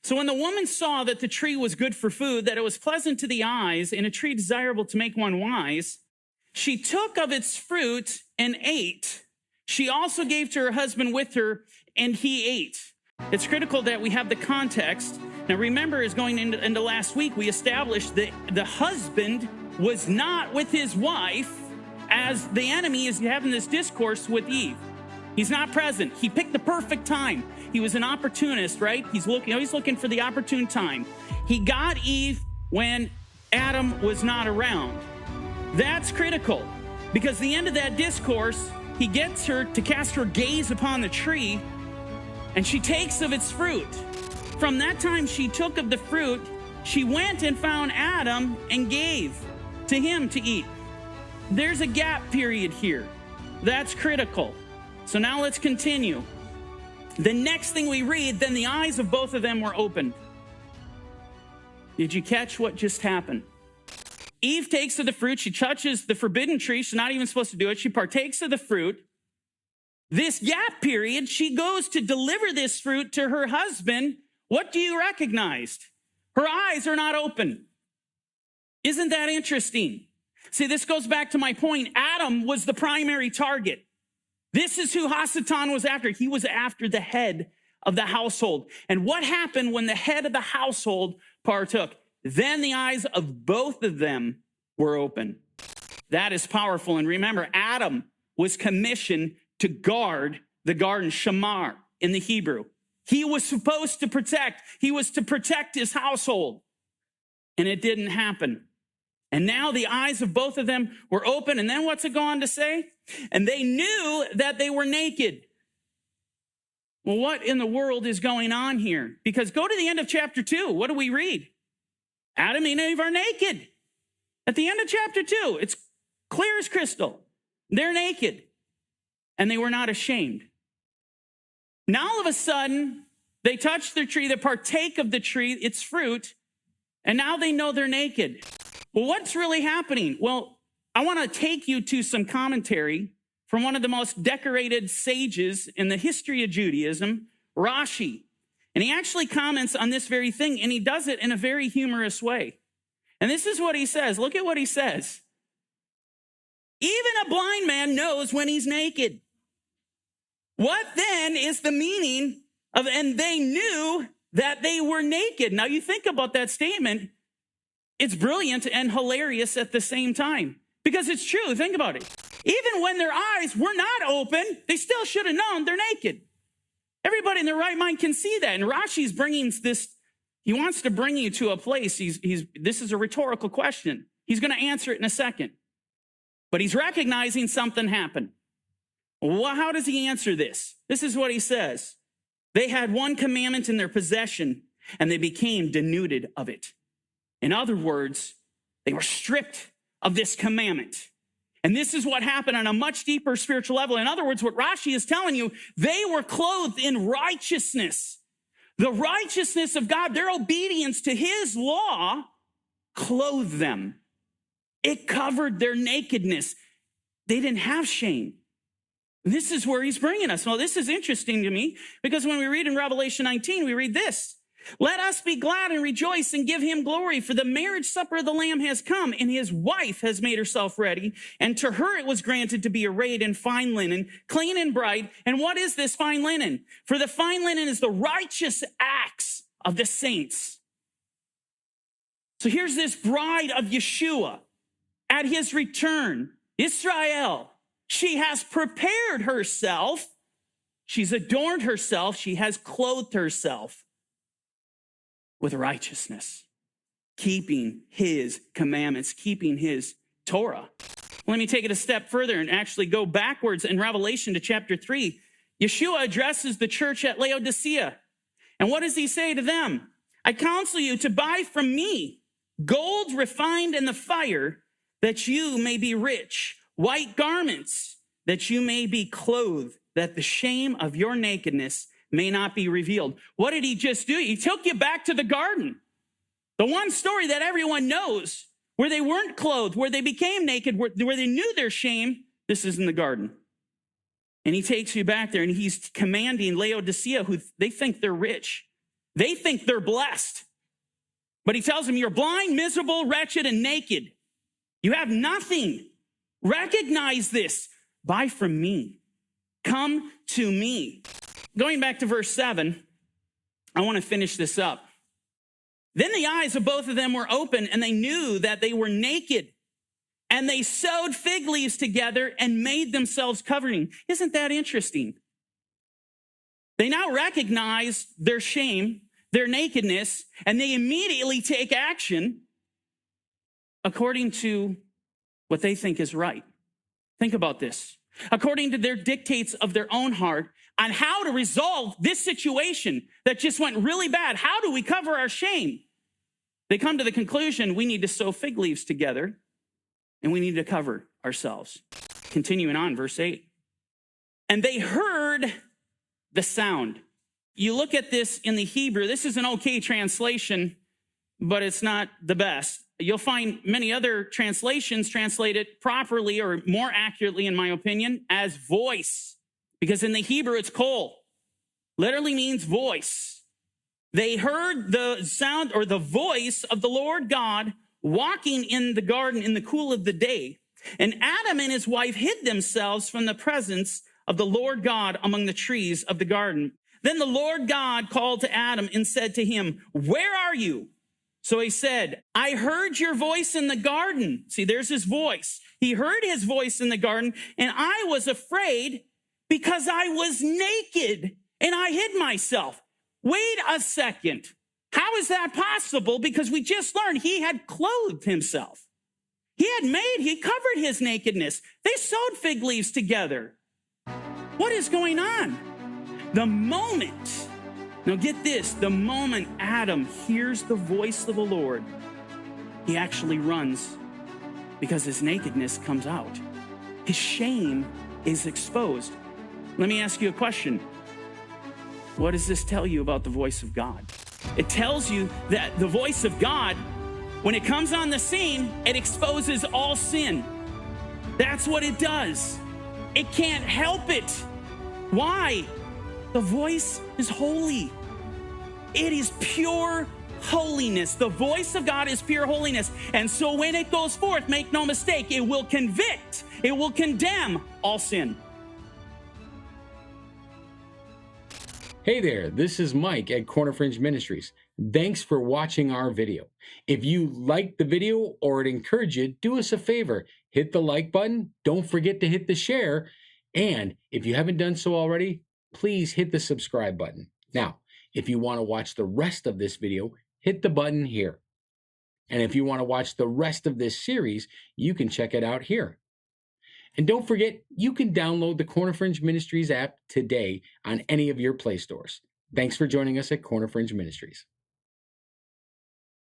So when the woman saw that the tree was good for food, that it was pleasant to the eyes, and a tree desirable to make one wise, she took of its fruit and ate. She also gave to her husband with her, and he ate. It's critical that we have the context. Now remember, as going into last week, we established that the husband was not with his wife as the enemy is having this discourse with Eve. He's not present. He picked the perfect time. He was an opportunist, right? He's looking for the opportune time. He got Eve when Adam was not around. That's critical, because the end of that discourse, he gets her to cast her gaze upon the tree, and she takes of its fruit. From that time she took of the fruit, she went and found Adam and gave to him to eat. There's a gap period here. That's critical. So now let's continue. The next thing we read, then the eyes of both of them were opened. Did you catch what just happened? Eve takes of the fruit. She touches the forbidden tree. She's not even supposed to do it. She partakes of the fruit. This gap period, she goes to deliver this fruit to her husband. What do you recognize? Her eyes are not open. Isn't that interesting? See, this goes back to my point. Adam was the primary target. This is who Hasatan was after. He was after the head of the household. And what happened when the head of the household partook? Then the eyes of both of them were open. That is powerful. And remember, Adam was commissioned to guard the garden, shamar in the Hebrew. He was supposed to protect. He was to protect his household. And it didn't happen. And now the eyes of both of them were open. And then what's it go on to say? And they knew that they were naked. Well, what in the world is going on here? Because go to the end of chapter 2. What do we read? Adam and Eve are naked. At the end of chapter 2, it's clear as crystal. They're naked. And they were not ashamed. Now all of a sudden, they touch the tree, they partake of the tree, its fruit, and now they know they're naked. Well, what's really happening? Well, I want to take you to some commentary from one of the most decorated sages in the history of Judaism, Rashi. And he actually comments on this very thing, and he does it in a very humorous way. And this is what he says. Look at what he says. Even a blind man knows when he's naked. What then is the meaning of, and they knew that they were naked? Now you think about that statement. It's brilliant and hilarious at the same time, because it's true. Think about it. Even when their eyes were not open, they still should have known they're naked. Everybody in their right mind can see that. And Rashi's bringing this, he wants to bring you to a place. This is a rhetorical question. He's going to answer it in a second. But he's recognizing something happened. Well, how does he answer this? This is what he says. They had one commandment in their possession, and they became denuded of it. In other words, they were stripped of this commandment. And this is what happened on a much deeper spiritual level. In other words, what Rashi is telling you, they were clothed in righteousness. The righteousness of God, their obedience to his law, clothed them. It covered their nakedness. They didn't have shame. This is where he's bringing us. Well, this is interesting to me, because when we read in Revelation 19, we read this. Let us be glad and rejoice and give him glory, for the marriage supper of the Lamb has come, and his wife has made herself ready. And to her it was granted to be arrayed in fine linen, clean and bright. And what is this fine linen? For the fine linen is the righteous acts of the saints. So here's this bride of Yeshua at his return, Israel. She has prepared herself. She's adorned herself. She has clothed herself with righteousness, keeping his commandments, keeping his Torah. Let me take it a step further and actually go backwards in Revelation to chapter 3. Yeshua addresses the church at Laodicea. And what does he say to them? I counsel you to buy from me gold refined in the fire, that you may be rich, white garments, that you may be clothed, that the shame of your nakedness may not be revealed. What did he just do? He took you back to the garden. The one story that everyone knows, where they weren't clothed, where they became naked, where they knew their shame. This is in the garden. And he takes you back there, and he's commanding Laodicea, who they think they're rich. They think they're blessed. But he tells them, you're blind, miserable, wretched, and naked. You have nothing. Recognize this. Buy from me. Come to me. Going back to verse 7, I want to finish this up. Then the eyes of both of them were open, and they knew that they were naked. And they sewed fig leaves together and made themselves covering. Isn't that interesting? They now recognize their shame, their nakedness, and they immediately take action according to what they think is right. Think about this. According to their dictates of their own heart on how to resolve this situation that just went really bad. How do we cover our shame? They come to the conclusion we need to sew fig leaves together and we need to cover ourselves. Continuing on, verse 8. And they heard the sound. You look at this in the Hebrew, this is an okay translation, but it's not the best. You'll find many other translations translate it properly or more accurately, in my opinion, as voice. Because in the Hebrew, it's kol. Literally means voice. They heard the sound or the voice of the Lord God walking in the garden in the cool of the day. And Adam and his wife hid themselves from the presence of the Lord God among the trees of the garden. Then the Lord God called to Adam and said to him, where are you? So he said, I heard your voice in the garden. See, there's his voice. He heard his voice in the garden, and I was afraid because I was naked and I hid myself. Wait a second. How is that possible? Because we just learned he had clothed himself. He covered his nakedness. They sewed fig leaves together. What is going on? Now get this, the moment Adam hears the voice of the Lord, he actually runs because his nakedness comes out. His shame is exposed. Let me ask you a question. What does this tell you about the voice of God? It tells you that the voice of God, when it comes on the scene, it exposes all sin. That's what it does. It can't help it. Why? The voice is holy. It is pure holiness. The voice of God is pure holiness. And so when it goes forth, make no mistake, it will convict, it will condemn all sin. Hey there, this is Mike at Corner Fringe Ministries. Thanks for watching our video. If you liked the video or it encouraged you, do us a favor. Hit the like button. Don't forget to hit the share. And if you haven't done so already, please hit the subscribe button. Now, if you want to watch the rest of this video, hit the button here. And if you want to watch the rest of this series, you can check it out here. And don't forget, you can download the Corner Fringe Ministries app today on any of your Play stores. Thanks for joining us at Corner Fringe Ministries.